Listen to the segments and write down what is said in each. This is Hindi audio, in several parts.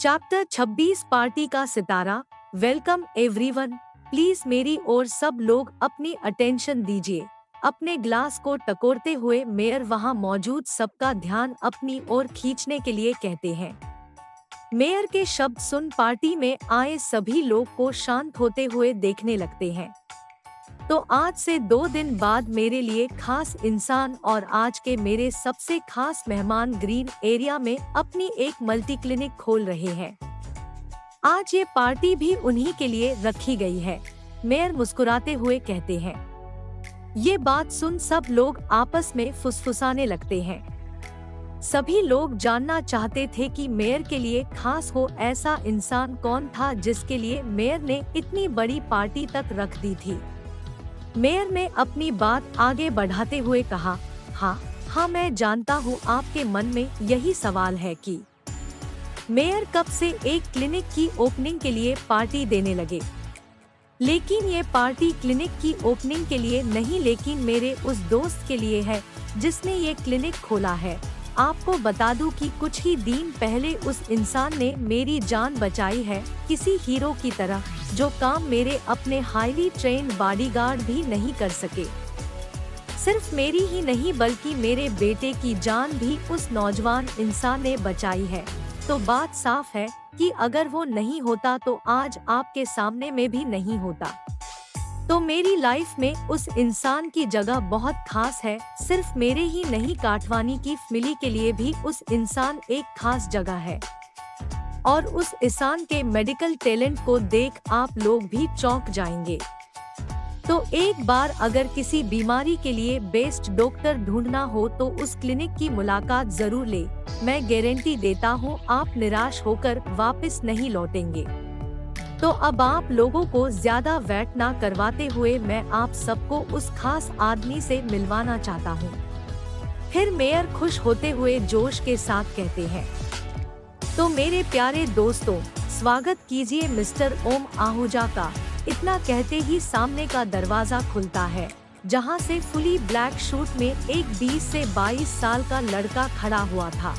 चैप्टर 26 पार्टी का सितारा। वेलकम एवरीवन, प्लीज मेरी और सब लोग अपनी अटेंशन दीजिए। अपने ग्लास को टकोरते हुए मेयर वहां मौजूद सबका ध्यान अपनी ओर खींचने के लिए कहते हैं। मेयर के शब्द सुन पार्टी में आए सभी लोग को शांत होते हुए देखने लगते हैं। तो आज से 2 दिन बाद मेरे लिए खास इंसान और आज के मेरे सबसे खास मेहमान ग्रीन एरिया में अपनी एक मल्टी क्लिनिक खोल रहे हैं। आज ये पार्टी भी उन्हीं के लिए रखी गई है, मेयर मुस्कुराते हुए कहते हैं। ये बात सुन सब लोग आपस में फुसफुसाने लगते हैं। सभी लोग जानना चाहते थे कि मेयर के लिए खास हो ऐसा इंसान कौन था जिसके लिए मेयर ने इतनी बड़ी पार्टी तक रख दी थी। मेयर ने अपनी बात आगे बढ़ाते हुए कहा, हाँ मैं जानता हूँ आपके मन में यही सवाल है कि मेयर कब से एक क्लिनिक की ओपनिंग के लिए पार्टी देने लगे। लेकिन ये पार्टी क्लिनिक की ओपनिंग के लिए नहीं, लेकिन मेरे उस दोस्त के लिए है जिसने ये क्लिनिक खोला है। आपको बता दूं कि कुछ ही दिन पहले उस इंसान ने मेरी जान बचाई है, किसी हीरो की तरह, जो काम मेरे अपने हाईली ट्रेन्ड बॉडीगार्ड भी नहीं कर सके। सिर्फ मेरी ही नहीं बल्कि मेरे बेटे की जान भी उस नौजवान इंसान ने बचाई है। तो बात साफ है कि अगर वो नहीं होता तो आज आपके सामने में भी नहीं होता। तो मेरी लाइफ में उस इंसान की जगह बहुत खास है। सिर्फ मेरे ही नहीं, काटवानी की फैमिली के लिए भी उस इंसान एक खास जगह है। और उस इंसान के मेडिकल टैलेंट को देख आप लोग भी चौंक जाएंगे। तो एक बार अगर किसी बीमारी के लिए बेस्ट डॉक्टर ढूंढना हो तो उस क्लिनिक की मुलाकात जरूर ले। मैं गारंटी देता हूँ आप निराश होकर वापस नहीं लौटेंगे। तो अब आप लोगों को ज्यादा वेट ना करवाते हुए मैं आप सबको उस खास आदमी से मिलवाना चाहता हूँ। फिर मेयर खुश होते हुए जोश के साथ कहते हैं, तो मेरे प्यारे दोस्तों, स्वागत कीजिए मिस्टर ओम आहूजा का। इतना कहते ही सामने का दरवाजा खुलता है, जहां से फुली ब्लैक सूट में एक 20 से 22 साल का लड़का खड़ा हुआ था,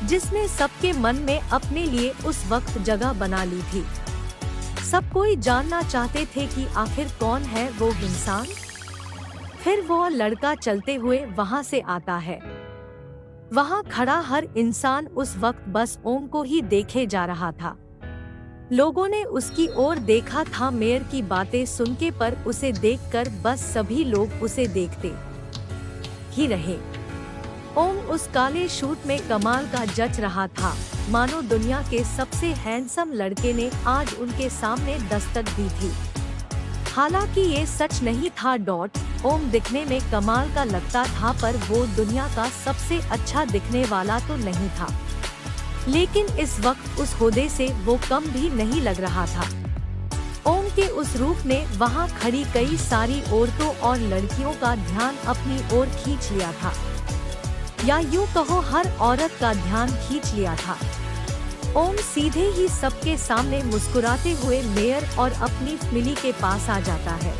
जिसने सबके मन में अपने लिए उस वक्त जगह बना ली थी। सब कोई जानना चाहते थे कि आखिर कौन है वो इंसान। फिर वो लड़का चलते हुए वहां से आता है। वहां खड़ा हर इंसान उस वक्त बस ओम को ही देखे जा रहा था। लोगों ने उसकी ओर देखा था। मेयर की बातें सुनके पर उसे देखकर बस सभी लोग उसे देखते ही रहे। ओम उस काले सूट में कमाल का जच रहा था, मानो दुनिया के सबसे हैंडसम लड़के ने आज उनके सामने दस्तक दी थी। हालांकि ये सच नहीं था। ओम दिखने में कमाल का लगता था, पर वो दुनिया का सबसे अच्छा दिखने वाला तो नहीं था। लेकिन इस वक्त उस ओहदे से वो कम भी नहीं लग रहा था। ओम के उस रूप ने वहाँ खड़ी कई सारी औरतों और लड़कियों का ध्यान अपनी ओर खींच लिया था, या यूँ कहो हर औरत का ध्यान खींच लिया था। ओम सीधे ही सबके सामने मुस्कुराते हुए मेयर और अपनी फैमिली के पास आ जाता है।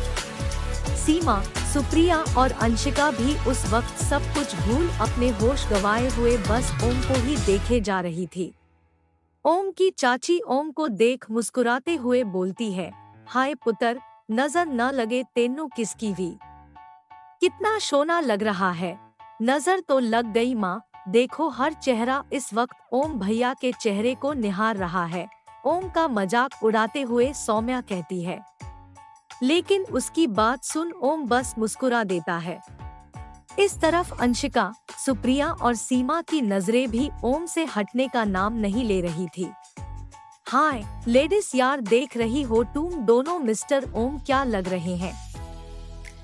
सीमा, सुप्रिया और अंशिका भी उस वक्त सब कुछ भूल अपने होश गंवाए हुए बस ओम को ही देखे जा रही थी। ओम की चाची ओम को देख मुस्कुराते हुए बोलती है, हाय पुत्र, नजर न लगे तेनू किसकी भी। कितना सोना लग रहा है। नजर तो लग गई माँ, देखो हर चेहरा इस वक्त ओम भैया के चेहरे को निहार रहा है। ओम का मजाक उड़ाते हुए सौम्या कहती है। लेकिन उसकी बात सुन ओम बस मुस्कुरा देता है। इस तरफ अंशिका, सुप्रिया और सीमा की नजरें भी ओम से हटने का नाम नहीं ले रही थी। हाय लेडीज यार, देख रही हो तुम दोनों मिस्टर ओम क्या लग रहे हैं।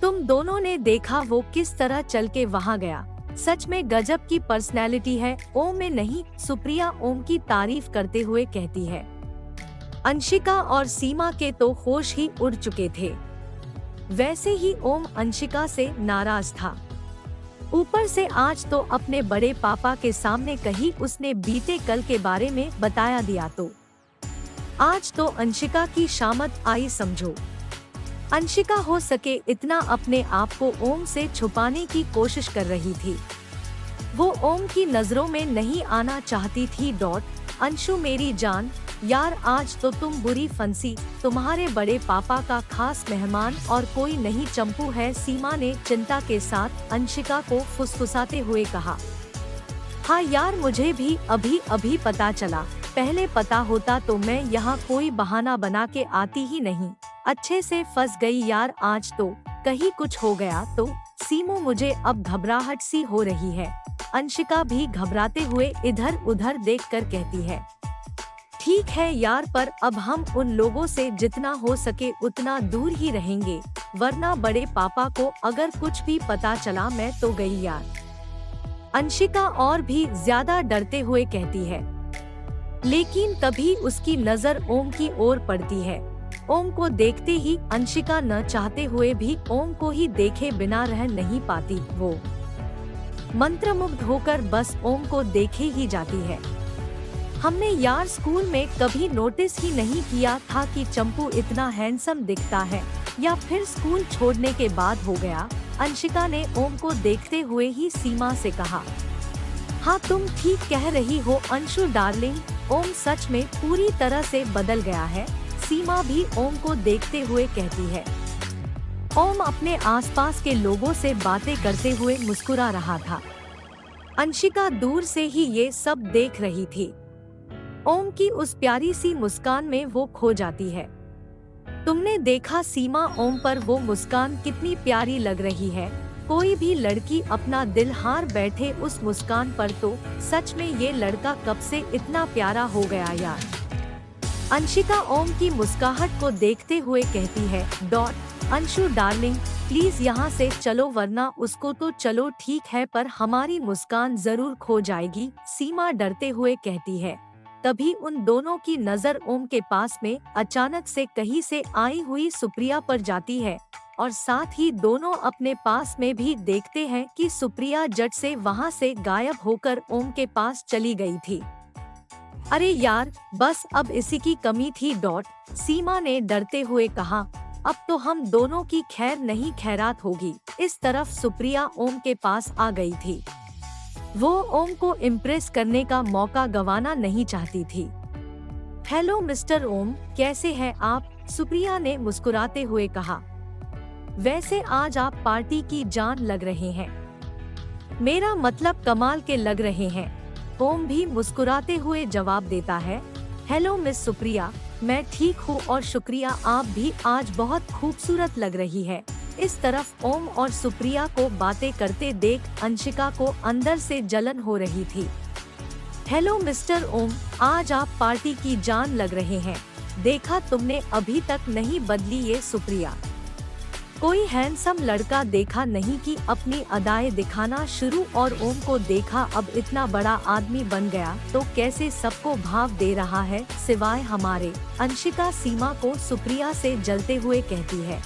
तुम दोनों ने देखा वो किस तरह चल के वहाँ गया। सच में गजब की पर्सनैलिटी है। ओम में नहीं, सुप्रिया ओम की तारीफ करते हुए कहती है। अंशिका और सीमा के तो होश ही उड़ चुके थे। वैसे ही ओम अंशिका से नाराज था। ऊपर से आज तो अपने बड़े पापा के सामने कहीं उसने बीते कल के बारे में बताया दिया तो आज तो अंशिका की शामत आई समझो। अंशिका हो सके इतना अपने आप को ओम से छुपाने की कोशिश कर रही थी। वो ओम की नजरों में नहीं आना चाहती थी। अंशु मेरी जान, यार आज तो तुम बुरी फंसी, तुम्हारे बड़े पापा का खास मेहमान और कोई नहीं चंपू है, सीमा ने चिंता के साथ अंशिका को फुसफुसाते हुए कहा। हाँ यार, मुझे भी अभी अभी पता चला, पहले पता होता तो मैं यहाँ कोई बहाना बना के आती ही नहीं। अच्छे से फंस गई यार, आज तो कहीं कुछ हो गया तो। सीमू मुझे अब घबराहट सी हो रही है। अंशिका भी घबराते हुए इधर उधर देखकर कहती है। ठीक है यार, पर अब हम उन लोगों से जितना हो सके उतना दूर ही रहेंगे, वरना बड़े पापा को अगर कुछ भी पता चला मैं तो गई यार। अंशिका और भी ज्यादा डरते हुए कहती है। लेकिन तभी उसकी नजर ओम की ओर पड़ती है। ओम को देखते ही अंशिका न चाहते हुए भी ओम को ही देखे बिना रह नहीं पाती। वो मंत्रमुग्ध होकर बस ओम को देखे ही जाती है। हमने यार स्कूल में कभी नोटिस ही नहीं किया था कि चंपू इतना हैंडसम दिखता है, या फिर स्कूल छोड़ने के बाद हो गया। अंशिका ने ओम को देखते हुए ही सीमा से कहा। हाँ तुम ठीक कह रही हो अंशु डार्लिंग, ओम सच में पूरी तरह से बदल गया है। सीमा भी ओम को देखते हुए कहती है। ओम अपने आसपास के लोगों से बातें करते हुए मुस्कुरा रहा था। अंशिका दूर से ही ये सब देख रही थी। ओम की उस प्यारी सी मुस्कान में वो खो जाती है। तुमने देखा सीमा, ओम पर वो मुस्कान कितनी प्यारी लग रही है। कोई भी लड़की अपना दिल हार बैठे उस मुस्कान पर, तो सच में ये लड़का कब से इतना प्यारा हो गया यार। अंशिका ओम की मुस्कुराहट को देखते हुए कहती है। अंशु डार्लिंग प्लीज यहाँ से चलो, वरना उसको तो चलो ठीक है पर हमारी मुस्कान जरूर खो जाएगी, सीमा डरते हुए कहती है। तभी उन दोनों की नजर ओम के पास में अचानक से कहीं से आई हुई सुप्रिया पर जाती है, और साथ ही दोनों अपने पास में भी देखते हैं कि सुप्रिया झट से वहाँ से गायब होकर ओम के पास चली गई थी। अरे यार, बस अब इसी की कमी थी। सीमा ने डरते हुए कहा। अब तो हम दोनों की खैर नहीं खैरात होगी। इस तरफ सुप्रिया ओम के पास आ गई थी। वो ओम को इम्प्रेस करने का मौका गंवाना नहीं चाहती थी। हेलो मिस्टर ओम, कैसे हैं आप? सुप्रिया ने मुस्कुराते हुए कहा। वैसे आज आप पार्टी की जान लग रहे हैं। मेरा मतलब कमाल के लग रहे हैं। ओम भी मुस्कुराते हुए जवाब देता है। हेलो मिस सुप्रिया, मैं ठीक हूँ और शुक्रिया, आप भी आज बहुत खूबसूरत लग रही है। इस तरफ ओम और सुप्रिया को बातें करते देख अंशिका को अंदर से जलन हो रही थी। हेलो मिस्टर ओम, आज आप पार्टी की जान लग रहे हैं। देखा तुमने, अभी तक नहीं बदली ये सुप्रिया। कोई हैंडसम लड़का देखा नहीं कि अपनी अदाएं दिखाना शुरू, और ओम को देखा अब इतना बड़ा आदमी बन गया तो कैसे सबको भाव दे रहा है सिवाय हमारे। अंशिका सीमा को सुप्रिया से जलते हुए कहती है।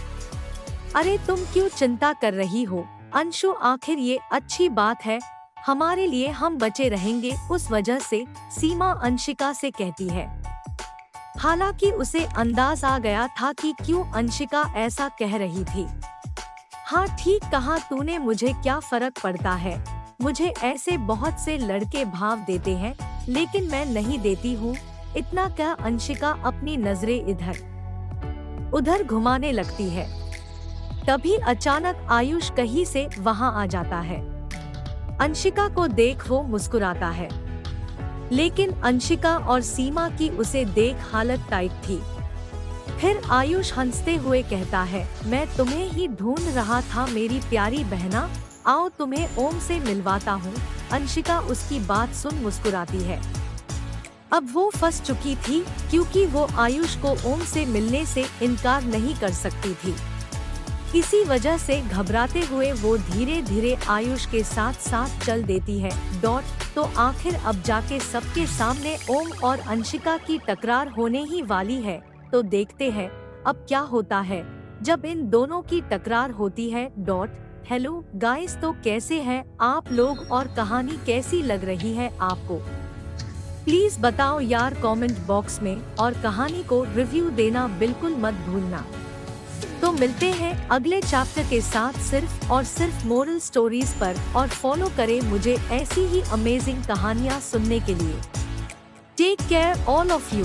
अरे तुम क्यों चिंता कर रही हो अंशु, आखिर ये अच्छी बात है, हमारे लिए हम बचे रहेंगे उस वजह से, सीमा अंशिका से कहती है। हालांकि उसे अंदाज आ गया था कि क्यों अंशिका ऐसा कह रही थी। हाँ ठीक कहा तूने, मुझे क्या फर्क पड़ता है, मुझे ऐसे बहुत से लड़के भाव देते हैं लेकिन मैं नहीं देती हूँ। इतना क्या अंशिका अपनी नजरें इधर उधर घुमाने लगती है। तभी अचानक आयुष कहीं से वहाँ आ जाता है। अंशिका को देख वो मुस्कुराता है, लेकिन अंशिका और सीमा की उसे देख हालत टाइट थी। फिर आयुष हंसते हुए कहता है, मैं तुम्हें ही ढूंढ रहा था मेरी प्यारी बहना, आओ तुम्हें ओम से मिलवाता हूँ। अंशिका उसकी बात सुन मुस्कुराती है। अब वो फंस चुकी थी क्योंकि वो आयुष को ओम से मिलने से इनकार नहीं कर सकती थी। इसी वजह से घबराते हुए वो धीरे धीरे आयुष के साथ साथ चल देती है। तो आखिर अब जाके सबके सामने ओम और अंशिका की टकरार होने ही वाली है, तो देखते हैं अब क्या होता है जब इन दोनों की टकरार होती है। हेलो गाइस, तो कैसे हैं आप लोग और कहानी कैसी लग रही है आपको? प्लीज बताओ यार कमेंट बॉक्स में, और कहानी को रिव्यू देना बिल्कुल मत भूलना। तो मिलते हैं अगले चैप्टर के साथ सिर्फ और सिर्फ मोरल स्टोरीज पर, और फॉलो करें मुझे ऐसी ही अमेजिंग कहानियाँ सुनने के लिए। Take care all of you.